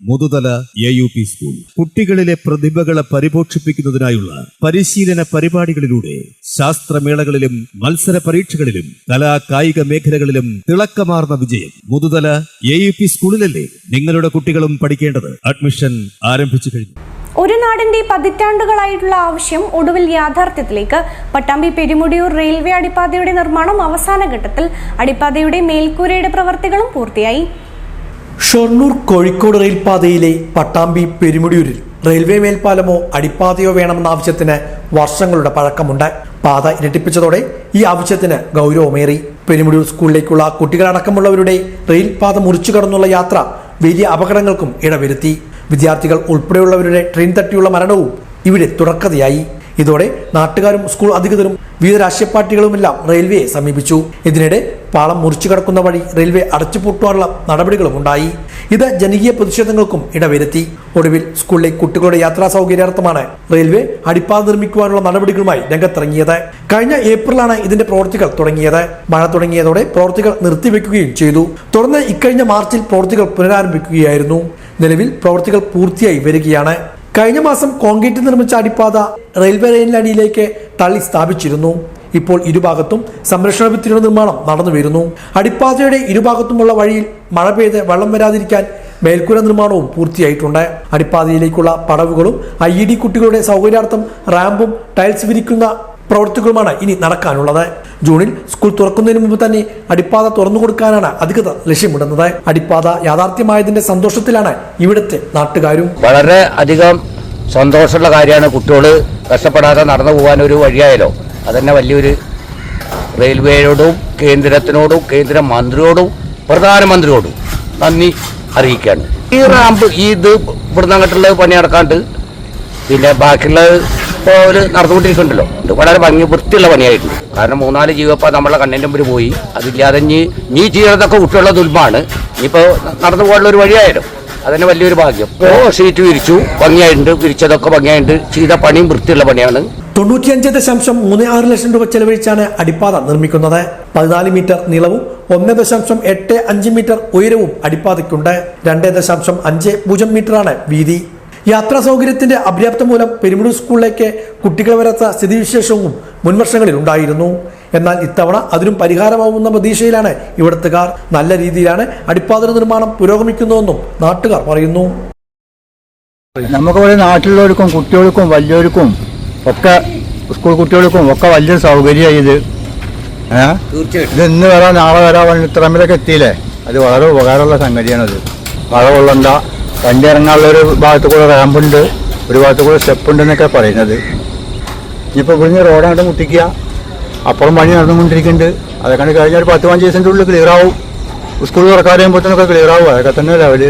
Muthuthala AUP school കുട്ടികളിലെ പ്രതിഭകളെ പരിപോഷിപ്പിക്കുന്നതിനായുള്ള പരിശീലന പരിപാടികളിലൂടെ ശാസ്ത്രമേളകളിലും മത്സര പരീക്ഷകളിലും കായിക മേഖലകളിലും തിളക്കമാർന്ന വിജയം. മുതുതല AUP സ്കൂളിലല്ലേ നിങ്ങളുടെ കുട്ടികളും പഠിക്കേണ്ടത്? അഡ്മിഷൻ ആരംഭിച്ചു കഴിഞ്ഞു. ഒരു നാടിന്റെ പതിറ്റാണ്ടുകളായിട്ടുള്ള ആവശ്യം ഒടുവിൽ യാഥാർത്ഥ്യത്തിലേക്ക്. പട്ടാമ്പി പെരുമുടിയൂർ റെയിൽവേ അടിപ്പാതയുടെ നിർമ്മാണം അവസാന ഘട്ടത്തിൽ. അടിപ്പാതയുടെ മേൽക്കൂരയുടെ പ്രവർത്തികളും പൂർത്തിയായി. ഷൊർണൂർ കോഴിക്കോട് റെയിൽപാതയിലെ പട്ടാമ്പി പെരുമുടിയൂരിൽ റെയിൽവേ മേൽപ്പാലമോ അടിപ്പാതയോ വേണമെന്ന ആവശ്യത്തിന് വർഷങ്ങളുടെ പഴക്കമുണ്ട്. പാത ഇരട്ടിപ്പിച്ചതോടെ ഈ ആവശ്യത്തിന് ഗൗരവമേറി. പെരുമുടിയൂർ സ്കൂളിലേക്കുള്ള കുട്ടികളടക്കമുള്ളവരുടെ റെയിൽ പാത മുറിച്ചു കടന്നുള്ള യാത്ര വലിയ അപകടങ്ങൾക്കും ഇടവരുത്തി. വിദ്യാർത്ഥികൾ ഉൾപ്പെടെയുള്ളവരുടെ ട്രെയിൻ തട്ടിയുള്ള മരണവും ഇവിടെ തുടർക്കഥയായി. ഇതോടെ നാട്ടുകാരും സ്കൂൾ അധികൃതരും വിവിധ രാഷ്ട്രീയ പാർട്ടികളുമെല്ലാം റെയിൽവേയെ സമീപിച്ചു. ഇതിനിടെ പാളം മുറിച്ചു കടക്കുന്ന വഴി റെയിൽവേ അടച്ചുപൂട്ടുവാനുള്ള നടപടികളും ഉണ്ടായി. ഇത് ജനകീയ പ്രതിഷേധങ്ങൾക്കും ഇടവരുത്തി. ഒടുവിൽ സ്കൂളിലെ കുട്ടികളുടെ യാത്രാ സൗകര്യാർത്ഥമാണ് റെയിൽവേ അടിപ്പാത നിർമ്മിക്കുവാനുള്ള നടപടികളുമായി രംഗത്തിറങ്ങിയത്. കഴിഞ്ഞ ഏപ്രിലാണ് ഇതിന്റെ പ്രവൃത്തികൾ തുടങ്ങിയത്. മഴ തുടങ്ങിയതോടെ പ്രവൃത്തികൾ നിർത്തിവെക്കുകയും ചെയ്തു. തുടർന്ന് ഇക്കഴിഞ്ഞ മാർച്ചിൽ പ്രവൃത്തികൾ പുനരാരംഭിക്കുകയായിരുന്നു. നിലവിൽ പ്രവൃത്തികൾ പൂർത്തിയായി വരികയാണ്. കഴിഞ്ഞ മാസം കോൺക്രീറ്റ് നിർമ്മിച്ച അടിപ്പാത റെയിൽവേ ലൈനിനടിയിലേക്ക് തള്ളി സ്ഥാപിച്ചിരുന്നു. ഇപ്പോൾ ഇരുഭാഗത്തും സംരക്ഷണ ഭിത്തിയുടെ നിർമ്മാണം നടന്നു വരുന്നു. അടിപ്പാതയുടെ ഇരുഭാഗത്തുമുള്ള വഴിയിൽ മഴ പെയ്ത് വെള്ളം വരാതിരിക്കാൻ മേൽക്കൂര നിർമ്മാണവും പൂർത്തിയായിട്ടുണ്ട്. അടിപ്പാതയിലേക്കുള്ള പടവുകളും IED കുട്ടികളുടെ സൗകര്യാർത്ഥം റാമ്പും ടൈൽസ് വിരിക്കുന്ന പ്രവൃത്തികളുമാണ് ഇനി നടക്കാനുള്ളത്. ജൂണിൽ സ്കൂൾ തുറക്കുന്നതിന് മുമ്പ് തന്നെ അടിപ്പാത തുറന്നു കൊടുക്കാനാണ് അധികൃതർ ലക്ഷ്യമിടുന്നത്. അടിപ്പാത യാഥാർത്ഥ്യമായതിന്റെ സന്തോഷത്തിലാണ് ഇവിടുത്തെ നാട്ടുകാരും. വളരെ അധികം സന്തോഷമുള്ള കാര്യമാണ്. കുട്ടികൾ കഷ്ടപ്പെടാതെ നടന്നു പോകാൻ ഒരു വഴിയായാലോ അതന്നെ വലിയൊരു റെയിൽവേയോടും കേന്ദ്രത്തിനോടും കേന്ദ്രമന്ത്രിയോടും പ്രധാനമന്ത്രിയോടും നന്ദി അറിയിക്കുകയാണ്. ഈ റാമ്പ് ഇത് ഇവിടുന്ന് അങ്ങോട്ടുള്ള പണി നടക്കാണ്ട് പിന്നെ ബാക്കിയുള്ളത് ഇപ്പോൾ നടന്നുകൊണ്ടിരിക്കുന്നുണ്ടല്ലോ. ഇത് വളരെ ഭംഗി വൃത്തിയുള്ള പണിയായിട്ടുണ്ട്. കാരണം 3-4 ജീവപ്പോൾ നമ്മളെ കണ്ണിൻ്റെ മുമ്പിൽ പോയി. അതില്ലാതെ നീ ചെയ്യുന്നതൊക്കെ കുട്ടികളുടെ ദുൽമാണ്. ഇനിയിപ്പോൾ നടന്നു പോകാനുള്ള ഒരു വഴിയായാലും അതന്നെ വലിയൊരു ഭാഗ്യം. ഷീറ്റ് വിരിച്ചു, ഭംഗിയായിട്ടുണ്ട്. വിരിച്ചതൊക്കെ ഭംഗിയായിട്ടുണ്ട്. ചെയ്ത പണിയും വൃത്തിയുള്ള പണിയാണ്. 95.36 ലക്ഷം രൂപ ചെലവഴിച്ചാണ് അടിപ്പാത നിർമ്മിക്കുന്നത്. 14 മീറ്റർ നീളവും 1.85 മീറ്റർ ഉയരവും അടിപ്പാതയ്ക്കുണ്ട്. 2.50 മീറ്ററാണ് വീതി. യാത്രാ സൗകര്യത്തിന്റെ അപര്യാപ്തം മൂലം പെരുമുടിയൂർ സ്കൂളിലേക്ക് കുട്ടികൾ വരാത്ത സ്ഥിതിവിശേഷവും മുൻവർഷങ്ങളിൽ ഉണ്ടായിരുന്നു. എന്നാൽ ഇത്തവണ അതിനും പരിഹാരമാവുന്ന പ്രതീക്ഷയിലാണ് ഇവിടുത്തുകാർ. നല്ല രീതിയിലാണ് അടിപ്പാത നിർമ്മാണം പുരോഗമിക്കുന്നതെന്നും നാട്ടുകാർ പറയുന്നു. നമുക്കിവിടെ നാട്ടിലുള്ളവർക്കും കുട്ടികൾക്കും വലിയവർക്കും ഒക്കെ സ്കൂൾ കുട്ടികൾക്കും ഒക്കെ വലിയ സൗകര്യമായി ഇത്. ഇത് ഇന്ന് വരാൻ നാളെ വരാൻ ഇത്രമേലൊക്കെ എത്തിയില്ലേ, അത് വളരെ ഉപകാരമുള്ള സംഗതിയാണത്. മഴ കൊള്ളണ്ട, വണ്ടി ഇറങ്ങാനുള്ള ഒരു ഭാഗത്ത് കൂടെ റാമ്പുണ്ട്, ഒരു ഭാഗത്ത് കൂടെ സ്റ്റെപ്പ് ഉണ്ട് എന്നൊക്കെ പറയുന്നത്. ഇനിയിപ്പോൾ ഇവിടുന്ന് റോഡായിട്ട് മുട്ടിക്കുക, അപ്പുറം പണി നടന്നുകൊണ്ടിരിക്കുന്നുണ്ട്. അതൊക്കെ കഴിഞ്ഞാൽ ഒരു 10-15 ദിവസത്തിൻ്റെ ഉള്ളിൽ ക്ലിയർ ആവും. സ്കൂൾ തുറക്കാൻ കഴിയുമ്പോഴത്തേനൊക്കെ ക്ലിയർ ആവും. അതൊക്കെ തന്നെ ലെവല്.